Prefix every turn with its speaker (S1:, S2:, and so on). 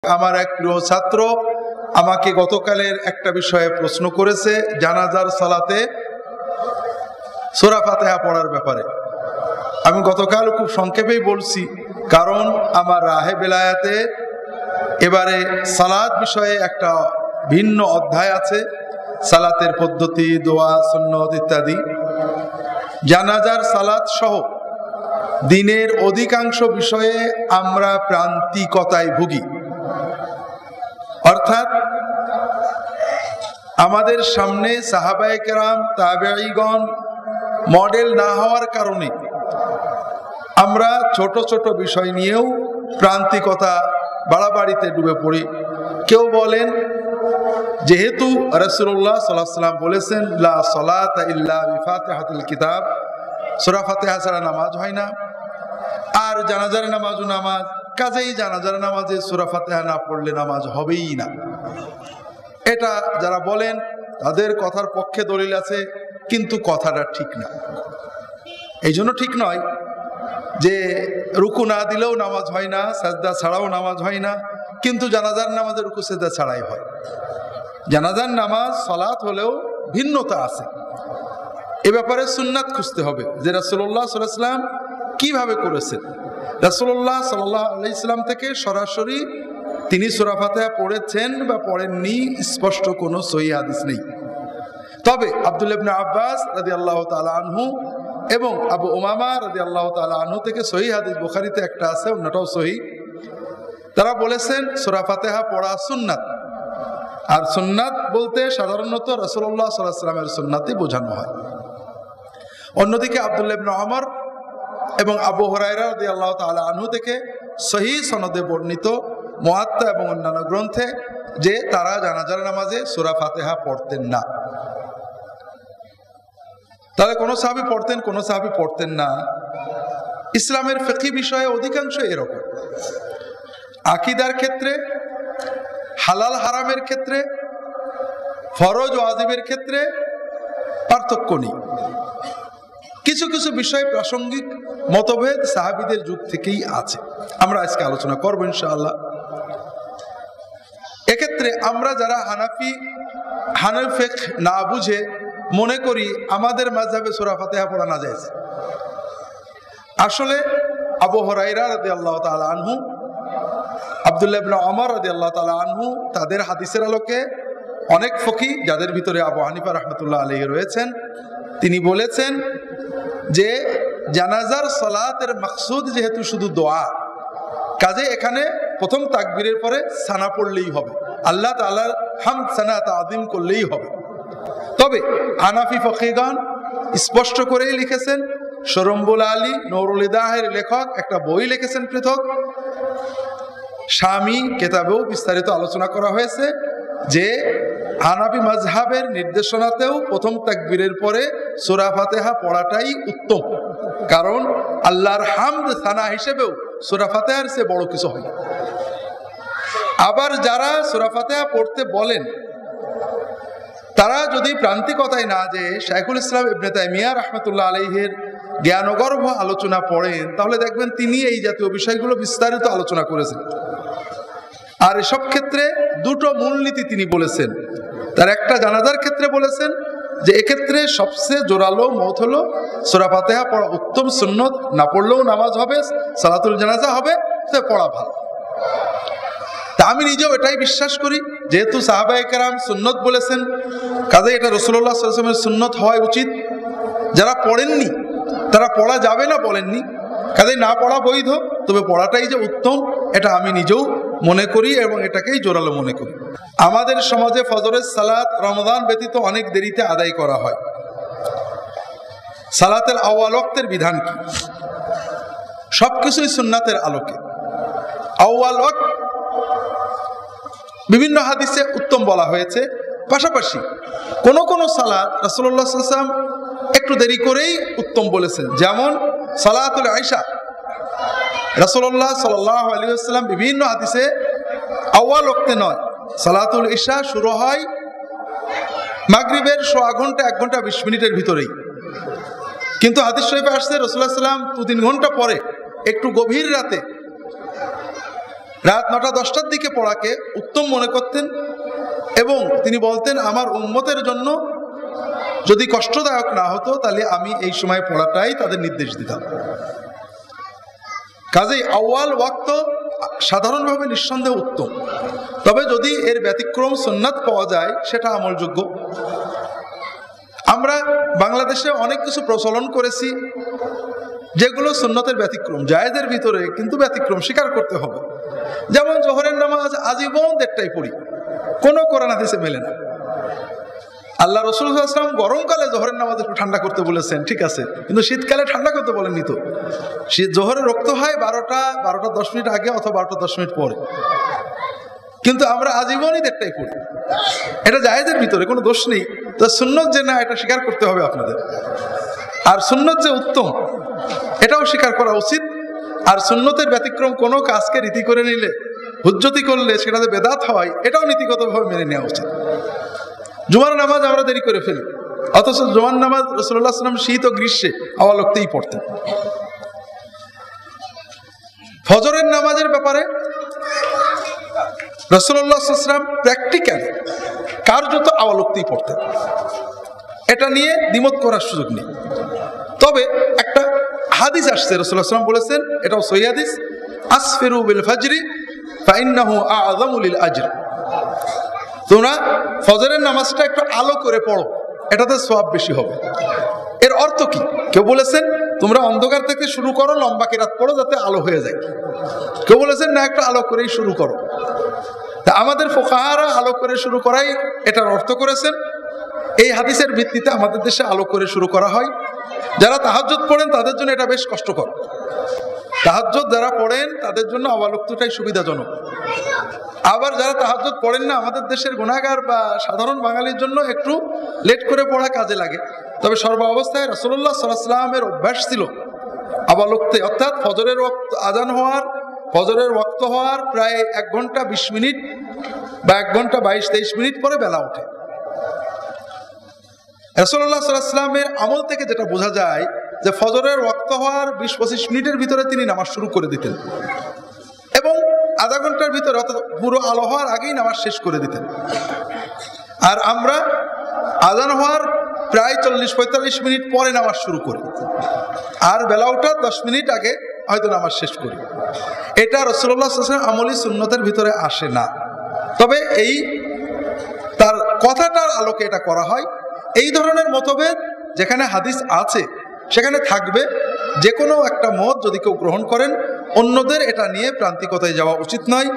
S1: আমার এক প্রিয় ছাত্র আমাকে গতকালের একটা বিষয়ে প্রশ্ন করেছে, জানাজার সালাতে সূরা ফাতিহা পড়ার ব্যাপারে। আমি গতকাল খুব সংক্ষেপেই বলছি, কারণ আমার রাহে বেলায়াতে এবারে সালাত বিষয়ে একটা ভিন্ন অধ্যায় আছে, সালাতের পদ্ধতি, দোয়া, সুন্নত ইত্যাদি। জানাজার সালাত সহ দিনের অধিকাংশ বিষয়ে আমরা প্রান্তিকতায় ভুগি। অর্থাৎ আমাদের সামনে সাহাবায়ে কেরাম, তাবেঈগণ মডেল না হওয়ার কারণে আমরা ছোট ছোট বিষয় নিয়েও প্রান্তিকতা বাড়াবাড়িতে ডুবে পড়ি। কেউ বলেন, যেহেতু রাসূলুল্লাহ সাল্লাল্লাহু আলাইহি ওয়াসাল্লাম বলেছেন লা সালাতা ইল্লা বিফাতিহাতিল কিতাব, সূরা ফাতিহা ছাড়া নামাজ হয় না, আর জানাজার নামাজও নামাজ, কাজেই জানাজার নামাজে সূরা ফাতিহা না পড়লে নামাজ হবেই না। এটা যারা বলেন তাদের কথার পক্ষে দলিল আছে, কিন্তু কথাটা ঠিক না। এই জন্য ঠিক নয় যে রুকু না দিলেও নামাজ হয় না, সাজদা ছাড়াও নামাজ হয় না, কিন্তু জানাজার নামাজে রুকু সাজদা ছাড়াই হয়। জানাজার নামাজ সালাত হলেও ভিন্নতা আছে। এ ব্যাপারে সুন্নাত খুঁজতে হবে যে রাসূলুল্লাহ সাল্লাল্লাহু আলাইহি ওয়াসাল্লাম কিভাবে করেছেন। রাসূলুল্লাহ সাল্লাল্লাহু আলাইহি ওয়াসাল্লাম থেকে সরাসরি তিনি সূরা ফাতিহা পড়েছেন বা পড়েননি স্পষ্ট কোনো সহিহ হাদিস নেই। তবে আব্দুল্লাহ ইবনে আব্বাস রাদিয়াল্লাহু তাআলা আনহু এবং আবু উমামা রাদিয়াল্লাহু তাআলা আনহু থেকে সহিহ হাদিস বুখারীতে একটা আছে, অন্যটাও সহিহ। তারা বলেছেন সূরা ফাতিহা পড়া সুন্নাত, আর সুন্নাত বলতে সাধারণত রাসূলুল্লাহ সাল্লাল্লাহু আলাইহি ওয়াসাল্লামের সুন্নাতই বোঝানো হয়। অন্যদিকে আব্দুল্লাহ ইবনে ওমর এবং আবু হুরায়রা রাদিয়াল্লাহু তাআলা আনহু থেকে সহিহ সনদে বর্ণিত মুয়াত্তা এবং অন্যান্য গ্রন্থে যে তারা জানাজার নামাজে সূরা ফাতিহা পড়তেন না। তাহলে কোন সাহাবী পড়তেন, কোন সাহাবী পড়তেন না। ইসলামের ফিকহি বিষয়ে অধিকাংশ এরকম। আকীদার ক্ষেত্রে, হালাল হারামের ক্ষেত্রে, ফরজ ওয়াজিবের ক্ষেত্রে পার্থক্য নেই। কিছু কিছু বিষয় প্রাসঙ্গিক মতভেদ সাহাবীদের যুগ থেকেই আছে, আমরা আজকে আলোচনা করব ইনশাআল্লাহ। এক্ষেত্রে আমরা যারা হানাফি ফিকহ না বুঝে মনে করি আমাদের মাযহাবে সূরা ফাতিহা পড়া না জায়েজ। আসলে আবু হুরায়রা রাদিয়াল্লাহু তাআলা আনহু, আব্দুল্লাহ ইবনে ওমর রাদিয়াল্লাহু তাআলা আনহু, তাদের হাদিসের আলোকে অনেক ফকিহ, যাদের ভিতরে আবু হানিফা রাহমাতুল্লাহ আলাইহি রয়েছেন, তিনি বলেছেন যে জানাজার সালাতের মাকসুদ যেহেতু শুধু দোয়া, কাজে এখানে প্রথম তাকবীরের পরে সানা পড়লেই হবে, আল্লাহ তাআলার হামদ সানা তাযীম করলেই হবে। তবে হানাফি ফকিহগণ স্পষ্ট করেই লিখেছেন, শরম্বুল আলী নুরুল ইদাহের লেখক একটা বই লিখেছেন পৃথক, শামী কিতাবেও বিস্তারিত আলোচনা করা হয়েছে যে হানাফি মাযহাবের নির্দেশনাতেও প্রথম তাকবীরের পরে সূরা ফাতিহা পড়াটাই উত্তম, কারণ আল্লাহর হামদ সানা হিসেবেও সূরা ফাতিহার চেয়ে বড় কিছু হয় না। আবার যারা সূরা ফাতিহা পড়তে বলেন তারা যদি প্রান্তিকতায় না যে শাইখুল ইসলাম ইবনে তাইমিয়া রাহমাতুল্লাহ আলাইহির জ্ঞানগর্ভ আলোচনা পড়েন, তাহলে দেখবেন তিনি এই জাতীয় বিষয়গুলো বিস্তারিত আলোচনা করেছেন। আর এসব ক্ষেত্রে দুটো মূলনীতি তিনি বলেছেন। তার একটা জানাজার ক্ষেত্রে বলেছেন যে এক্ষেত্রে সবচেয়ে জোরালো মত হলো সূরা ফাতিহা পড়া উত্তম, সুন্নত, না পড়লেও নামাজ হবে, সালাতুল জানাজা হবে, সে পড়া ভালো। তা আমি নিজেও এটাই বিশ্বাস করি, যেহেতু সাহাবায়ে কেরাম সুন্নত বলেছেন, কাজে এটা রাসূলুল্লাহ সাল্লাল্লাহু আলাইহি ওয়াসাল্লামের সুন্নত হওয়া উচিত। যারা পড়েননি তারা পড়া যাবে না বলেননি, কাজে না পড়া বৈধ, তবে পড়াটাই যে উত্তম এটা আমি নিজেও মনে করি এবং এটাকেই জোরালো মনে করি। আমাদের সমাজে ফজরের সালাত রমজান ব্যতীত অনেক দেরিতে আদায় করা হয়। সালাতের আউয়াল ওয়াক্তের বিধান কি? সবকিছুই সুন্নাতের আলোকে। আউয়াল ওয়াক্ত বিভিন্ন হাদিসে উত্তম বলা হয়েছে, পাশাপাশি কোন কোন সালাত রাসূলুল্লাহ সাল্লাল্লাহু আলাইহি ওয়াসাল্লাম একটু দেরি করেই উত্তম বলেছেন, যেমন সালাতুল ইশা। রাসূলুল্লাহ সাল্লাল্লাহু আলাইহি ওয়াসাল্লাম বিভিন্ন হাদিসে আউয়াল ওয়াক্তে নয়, সালাতুল ইশা শুরু হয় মাগরিবের সোয়া ঘন্টা 1 ঘন্টা 20 মিনিটের ভিতরেই, কিন্তু হাদিস শরীফে আসছে রাসূলুল্লাহ সাল্লাল্লাহু আলাইহি ওয়াসাল্লাম 2-3 ঘন্টা পরে একটু গভীর রাতে রাত 9টা-10টার দিকে পড়াকে উত্তম মনে করতেন এবং তিনি বলতেন আমার উম্মতের জন্য যদি কষ্টদায়ক না হতো তাহলে আমি এই সময় পড়াটাই তাদের নির্দেশ দিতাম। কাজেই আউয়াল ওয়াক্ত সাধারণভাবে নিঃসন্দেহে উত্তম, তবে যদি এর ব্যতিক্রম সুন্নাত পাওয়া যায় সেটা আমলযোগ্য। আমরা বাংলাদেশে অনেক কিছু প্রচলন করেছি যেগুলো সুন্নতের ব্যতিক্রম, জায়েজের ভিতরে কিন্তু ব্যতিক্রম স্বীকার করতে হবে। যেমন জোহরের নামাজ আজীবন 1টায় পড়ি, কোনো কোরআন হাদিসে মেলে না। আল্লাহ রাসূল সাল্লাল্লাহু আলাইহি ওয়াসাল্লাম গরমকালে জোহরের নামাজ একটু ঠান্ডা করতে বলেছেন, ঠিক আছে, কিন্তু শীতকালে ঠান্ডা করতে বলেননি তো। শীত জোহরে রক্ত হয় 12টা 10 মিনিট আগে অথবা 12টা 10 মিনিট পরে, কিন্তু আমরা আজীবনই 1টায় পড়ি। এটা জায়েজের ভিতরে কোনো দোষ নেই। তো সুন্নত যে না, এটা স্বীকার করতে হবে আপনাদের। আর সুন্নত যে উত্তম এটাও স্বীকার করা উচিত। আর সুন্নতের ব্যতিক্রম কোনো কাজকে রীতি করে নিলে, হুজ্জতি করলে সেটাতে বেদাত হয়, এটাও নীতিগতভাবে মেনে নেওয়া উচিত। জুমার নামাজ আমরা দেরি করে ফেলি, অথচ জুমার নামাজ রাসূলুল্লাহ সাল্লাল্লাহু আলাইহি ওয়াসাল্লাম শীত ও গ্রীষ্মে আওয়ালক্তেই পড়তেন। ফজরের নামাজের ব্যাপারে রাসূলুল্লাহ সাল্লাল্লাহু আলাইহি ওয়াসাল্লাম প্র্যাকটিক্যালি কার্যত আওয়ালক্তেই পড়তেন, এটা নিয়ে দ্বিমত করার সুযোগ নেই। তবে একটা হাদিস আসছে, রাসূলুল্লাহ সাল্লাল্লাহু আলাইহি ওয়াসাল্লাম বলেছেন, এটাও সহিহ হাদিস, আসফিরু বিল ফাজরি ফাইন্নাহু আ'যামু লিল আজর। তোমরা ফজরের নামাজটা একটু আলো করে পড়ো, এটাতে সওয়াব বেশি হবে। এর অর্থ কি? কেউ বলেছেন তোমরা অন্ধকার থেকে শুরু করো, লম্বা কিরাত পড়ো যাতে আলো হয়ে যায়। কেউ বলেছেন না, একটু আলো করেই শুরু করো। তা আমাদের ফুকাহারা আলো করে শুরু করাই এটার অর্থ করেছেন। এই হাদিসের ভিত্তিতে আমাদের দেশে আলো করে শুরু করা হয়। যারা তাহাজ্জুদ পড়েন তাদের জন্য এটা বেশ কষ্টকর। তাহাজ্জুদ যারা পড়েন তাদের জন্য আওয়ালক্তটাই সুবিধাজনক। আবার যারা তাহাজ্জুদ পড়েন না, আমাদের দেশের গুনাহগার বা সাধারণ বাঙালির জন্য একটু লেট করে পড়া কাজে লাগে। তবে সর্ব অবস্থায় রাসূলুল্লাহ সাল্লাল্লাহু আলাইহি ওয়াসাল্লামের অভ্যাস ছিল আওয়ালক্তে, অর্থাৎ ফজরের ওয়াক্ত আজান হওয়ার, ফজরের ওয়াক্ত হওয়ার প্রায় 1 ঘন্টা 20 মিনিট বা 1 ঘন্টা 22-23 মিনিট পরে বেলা ওঠে। রাসূলুল্লাহ সাল্লাল্লাহু আলাইহি ওয়াসাল্লামের আমল থেকে যেটা বোঝা যায় যে ফজরের ওয়াক্ত হওয়ার 20-25 মিনিটের ভিতরে তিনি নামাজ শুরু করে দিতেন এবং আধা ঘন্টার ভিতরে অর্থাৎ পুরো আলো হওয়ার আগেই নামাজ শেষ করে দিতেন। আর আমরা আজান হওয়ার প্রায় 40-45 মিনিট পরে নামাজ শুরু করি, আর বেলা ওঠার 10 মিনিট আগে হয়তো নামাজ শেষ করি। এটা রাসূলুল্লাহ সাল্লাল্লাহু আলাইহি ওয়াসাল্লাম আমলি সুন্নতের ভিতরে আসে না। তবে এই তার কথাটার আলোকে এটা করা হয়। এই ধরনের মতভেদ যেখানে হাদিস আছে সেখানে থাকবে। যে কোনো একটা মত যদি কেউ গ্রহণ করেন, অন্যদের এটা নিয়ে প্রান্তিকতায় যাওয়া উচিত নয়।